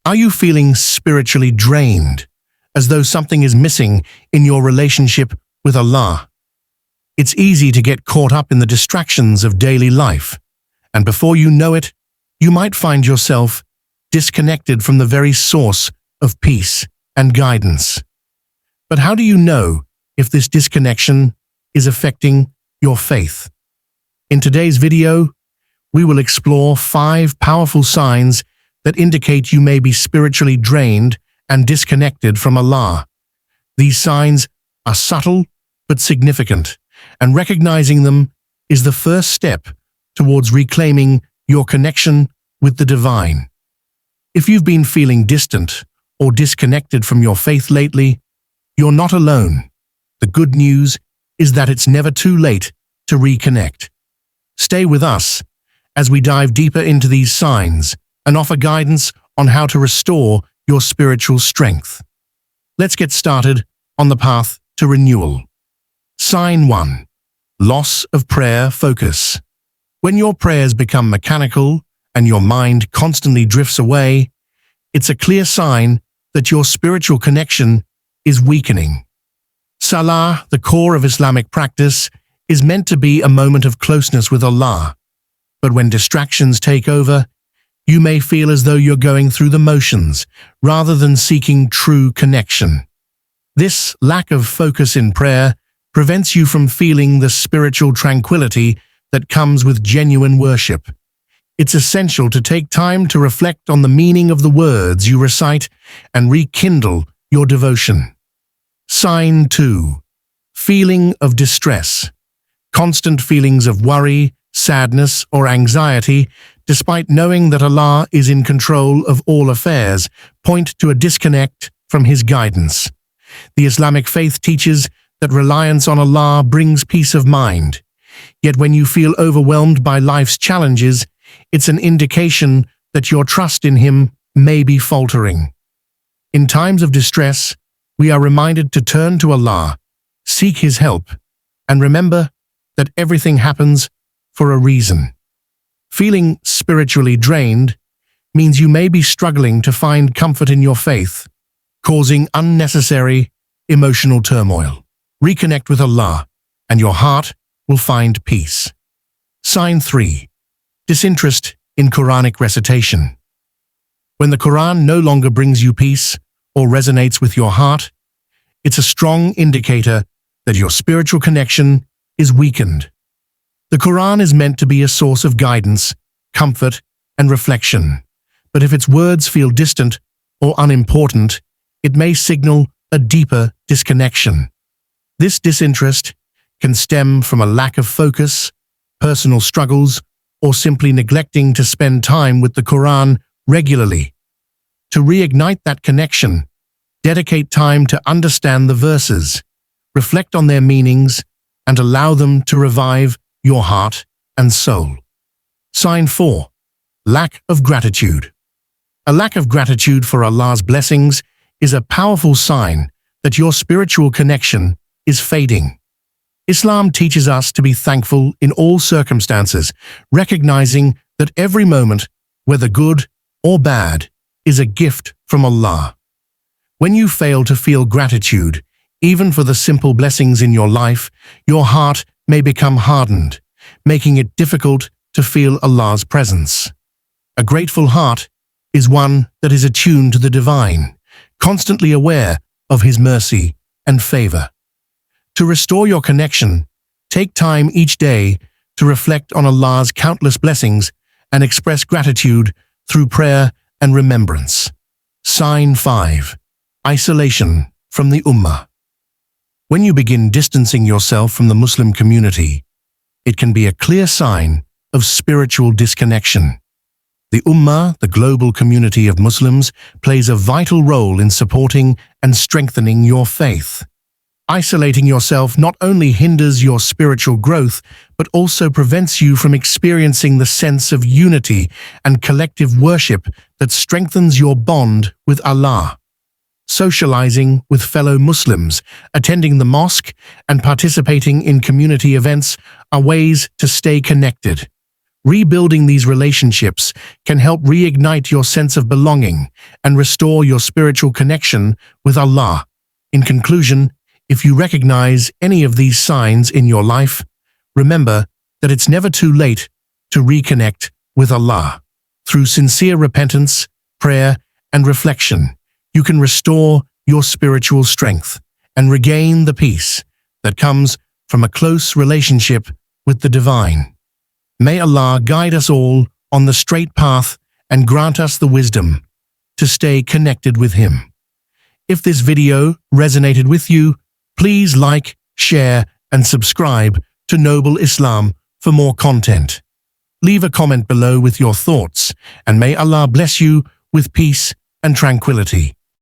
Are you feeling spiritually drained, as though something is missing in your relationship with Allah? It's easy to get caught up in the distractions of daily life, and before you know it, you might find yourself disconnected from the very source of peace and guidance. But how do you know if this disconnection is affecting your faith? In today's video, we will explore 5 powerful signs that indicate you may be spiritually drained and disconnected from Allah. These signs are subtle but significant, and recognizing them is the first step towards reclaiming your connection with the divine. If you've been feeling distant or disconnected from your faith lately, you're not alone. The good news is that it's never too late to reconnect. Stay with us as we dive deeper into these signs and offer guidance on how to restore your spiritual strength. Let's get started on the path to renewal. Sign 1. Loss of prayer focus. When your prayers become mechanical and your mind constantly drifts away, it's a clear sign that your spiritual connection is weakening. Salah, the core of Islamic practice, is meant to be a moment of closeness with Allah. But when distractions take over, you may feel as though you're going through the motions rather than seeking true connection. This lack of focus in prayer prevents you from feeling the spiritual tranquility that comes with genuine worship. It's essential to take time to reflect on the meaning of the words you recite and rekindle your devotion. Sign 2. Feeling of distress. Constant feelings of worry, sadness, or anxiety, despite knowing that Allah is in control of all affairs, point to a disconnect from His guidance. The Islamic faith teaches that reliance on Allah brings peace of mind. Yet when you feel overwhelmed by life's challenges, it's an indication that your trust in Him may be faltering. In times of distress, we are reminded to turn to Allah, seek His help, and remember that everything happens for a reason. Feeling spiritually drained means you may be struggling to find comfort in your faith, causing unnecessary emotional turmoil. Reconnect with Allah, and your heart will find peace. Sign 3. Disinterest in Quranic recitation. When the Quran no longer brings you peace or resonates with your heart, it's a strong indicator that your spiritual connection is weakened. The Quran is meant to be a source of guidance, comfort, and reflection, but if its words feel distant or unimportant, it may signal a deeper disconnection. This disinterest can stem from a lack of focus, personal struggles, or simply neglecting to spend time with the Quran regularly. To reignite that connection, dedicate time to understand the verses, reflect on their meanings, and allow them to revive your heart and soul. Sign 4. Lack of gratitude. A lack of gratitude for Allah's blessings is a powerful sign that your spiritual connection is fading. Islam teaches us to be thankful in all circumstances, recognizing that every moment, whether good or bad, is a gift from Allah. When you fail to feel gratitude, even for the simple blessings in your life, your heart may become hardened, making it difficult to feel Allah's presence. A grateful heart is one that is attuned to the divine, constantly aware of His mercy and favor. To restore your connection, take time each day to reflect on Allah's countless blessings and express gratitude through prayer and remembrance. Sign 5. Isolation from the Ummah. When you begin distancing yourself from the Muslim community, it can be a clear sign of spiritual disconnection. The Ummah, the global community of Muslims, plays a vital role in supporting and strengthening your faith. Isolating yourself not only hinders your spiritual growth, but also prevents you from experiencing the sense of unity and collective worship that strengthens your bond with Allah. Socializing with fellow Muslims, attending the mosque, and participating in community events are ways to stay connected. Rebuilding these relationships can help reignite your sense of belonging and restore your spiritual connection with Allah. In conclusion, if you recognize any of these signs in your life, remember that it's never too late to reconnect with Allah. Through sincere repentance, prayer, and reflection, you can restore your spiritual strength and regain the peace that comes from a close relationship with the divine. May Allah guide us all on the straight path and grant us the wisdom to stay connected with Him. If this video resonated with you, please like, share, and subscribe to Noble Islam for more content. Leave a comment below with your thoughts, and may Allah bless you with peace and tranquility.